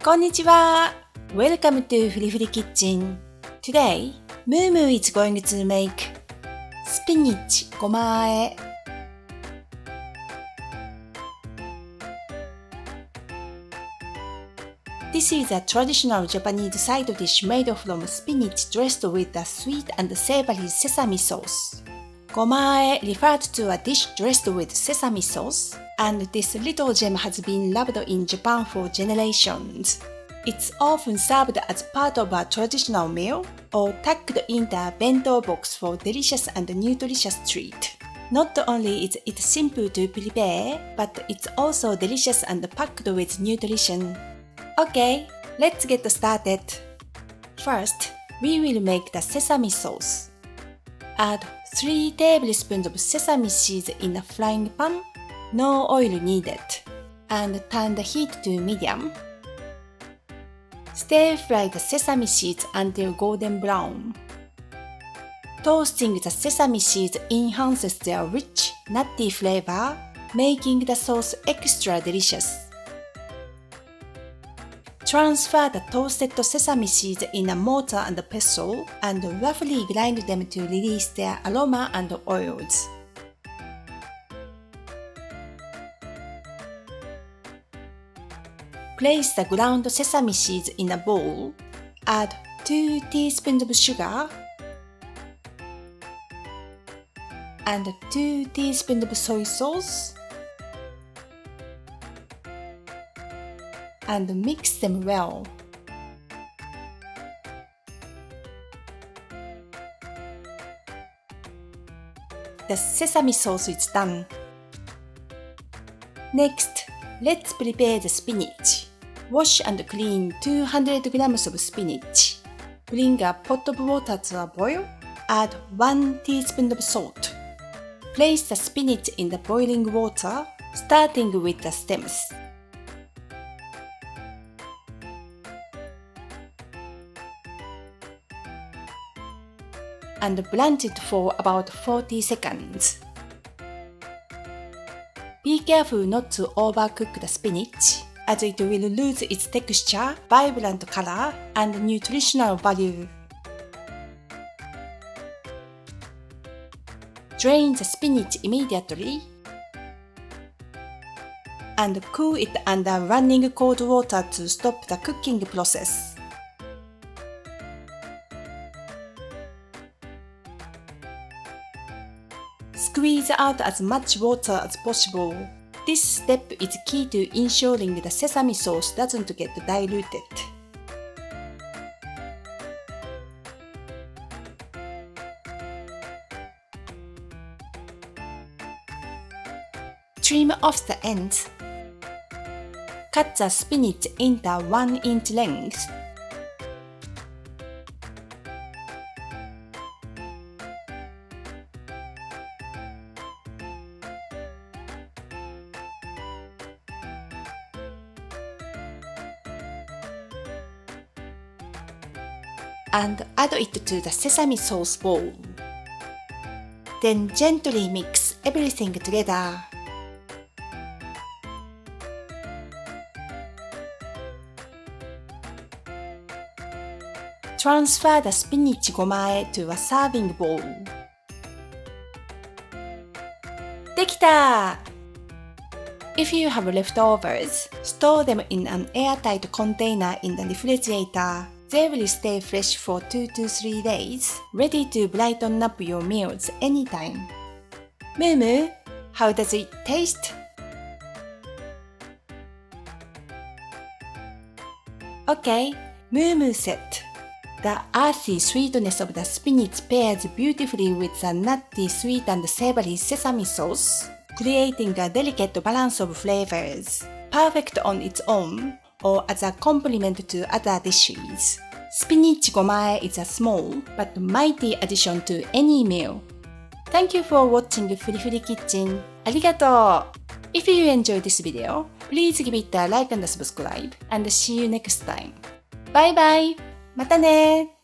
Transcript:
こんにちは。Welcome to フリフリキッチン。Today, Mumu is going to make Spinach Gomaae. This is a traditional Japanese side dish made from spinach dressed with a sweet and savoury sesame sauce. Goma-ae refers to a dish dressed with sesame sauce, and this little gem has been loved in Japan for generations. It's often served as part of a traditional meal or tucked into a bento box for delicious and nutritious treat. Not only is it simple to prepare, but it's also delicious and packed with nutrition. Okay, let's get started. First, we will make the sesame sauce. Add 3 tablespoons of sesame seeds in a frying pan, no oil needed, and turn the heat to medium. Stir-fry the sesame seeds until golden brown. Toasting the sesame seeds enhances their rich, nutty flavor, making the sauce extra delicious. Transfer the toasted sesame seeds in a mortar and pestle and roughly grind them to release their aroma and oils. Place the ground sesame seeds in a bowl. Add 2 teaspoons of sugar and 2 teaspoons of soy sauce and mix them well. The sesame sauce is done. Next, let's prepare the spinach. Wash and clean 200 grams of spinach. Bring a pot of water to a boil. Add 1 teaspoon of salt. Place the spinach in the boiling water, starting with the stems. And blanch it for about 40 seconds. Be careful not to overcook the spinach, as it will lose its texture, vibrant color, and nutritional value. Drain the spinach immediately and cool it under running cold water to stop the cooking process. Squeeze out as much water as possible. This step is key to ensuring the sesame sauce doesn't get diluted. Trim off the ends. Cut the spinach into 1-inch lengths. And add it to the sesame sauce bowl. Then gently mix everything together. Transfer the spinach gomaae to a serving bowl. できた! If you have leftovers, store them in an airtight container in the refrigerator. They will stay fresh for 2 to 3 days, ready to brighten up your meals anytime. Mumu, how does it taste? Okay, Mumu said. The earthy sweetness of the spinach pairs beautifully with the nutty, sweet and savoury sesame sauce, creating a delicate balance of flavors, perfect on its own or as a complement to other dishes. Spinach Gomaae is a small but mighty addition to any meal. Thank you for watching Furifuri Kitchen. ありがとう! If you enjoyed this video, please give it a like and subscribe, and see you next time. Bye bye! またね!